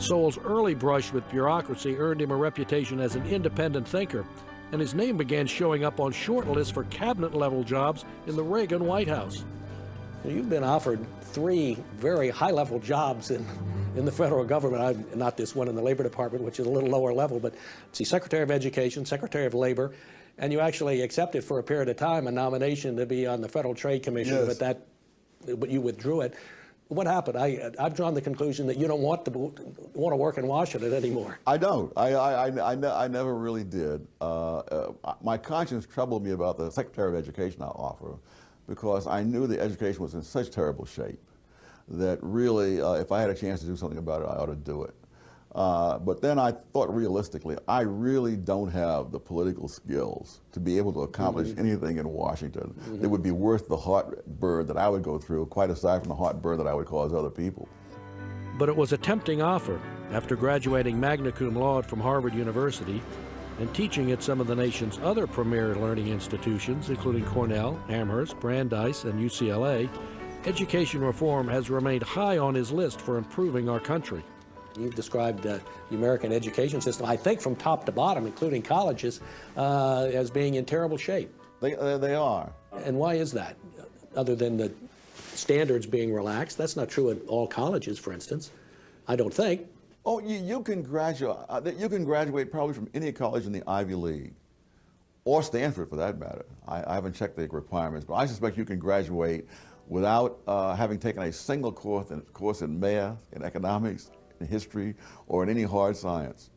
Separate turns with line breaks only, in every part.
Sowell's early brush with bureaucracy earned him a reputation as an independent thinker, and his name began showing up on short lists for cabinet-level jobs in the Reagan White House.
You've been offered 3 very high-level jobs in the federal government. Not this one in the Labor Department, which is a little lower level, but see, Secretary of Education, Secretary of Labor, and you actually accepted for a period of time a nomination to be on the Federal Trade Commission,
yes.
but you withdrew it. What happened? I've drawn the conclusion that you don't want to work in Washington anymore.
I don't. I never really did. My conscience troubled me about the Secretary of Education offer, because I knew the education was in such terrible shape that really, if I had a chance to do something about it, I ought to do it. But then I thought realistically, I really don't have the political skills to be able to accomplish anything in Washington that would be worth the heartburn that I would go through, quite aside from the heartburn that I would cause other people.
But it was a tempting offer. After graduating magna cum laude from Harvard University and teaching at some of the nation's other premier learning institutions, including Cornell, Amherst, Brandeis, and UCLA, education reform has remained high on his list for improving our country.
You've described the American education system, I think from top to bottom, including colleges, as being in terrible shape.
They are.
And why is that? Other than the standards being relaxed, that's not true at all colleges, for instance, I don't think.
Oh, you can graduate probably from any college in the Ivy League, or Stanford for that matter. I haven't checked the requirements, but I suspect you can graduate without having taken a single course in math, in economics, in history, or in any hard science.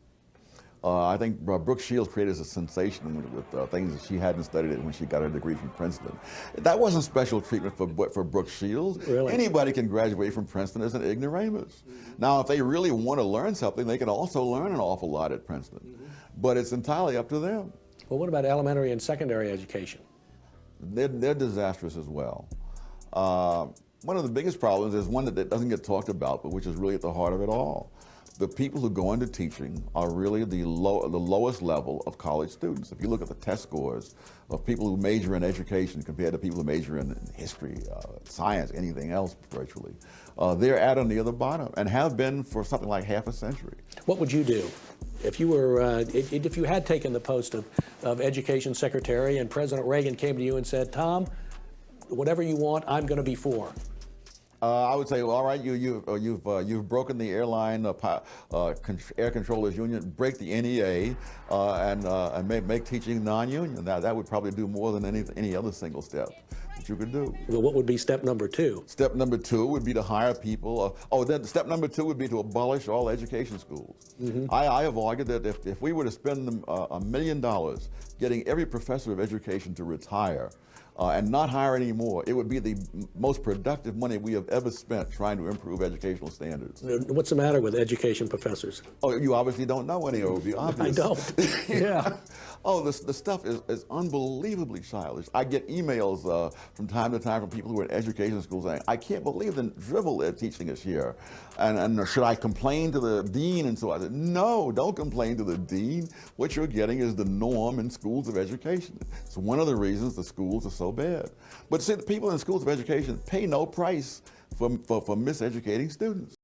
I think Brooke Shields created a sensation with things that she hadn't studied when she got her degree from Princeton. That wasn't special treatment for Brooke Shields.
Really?
Anybody can graduate from Princeton as an ignoramus. Now, if they really want to learn something, they can also learn an awful lot at Princeton. But it's entirely up to them.
Well, what about elementary and secondary education?
They're disastrous as well. One of the biggest problems is one that doesn't get talked about, but which is really at the heart of it all. The people who go into teaching are really the lowest level of college students. If you look at the test scores of people who major in education compared to people who major in history, science, anything else virtually, they're at or near the bottom and have been for something like half a century.
What would you do if you were, if you had taken the post of Education Secretary and President Reagan came to you and said, Tom, whatever you want, I'm going to be for?
I would say, well, all right, you've broken the airline air controllers union, break the NEA, and make teaching non-union. Now that would probably do more than any other single step that you could do.
Well, what would be step number 2?
Step number 2 would be to hire people. Then step number 2 would be to abolish all education schools. I have argued that if we were to spend $1 million getting every professor of education to retire, and not hire any more, it would be the most productive money we have ever spent trying to improve educational standards.
What's the matter with education professors?
Oh, you obviously don't know any, or it would be obvious.
I don't. Yeah.
Oh, the stuff is unbelievably childish. I get emails from time to time from people who are in education schools saying, I can't believe the drivel they're teaching us here. And should I complain to the dean? And so I said, no, don't complain to the dean. What you're getting is the norm in schools of education. It's one of the reasons the schools are so bad. But see, the people in schools of education pay no price for miseducating students.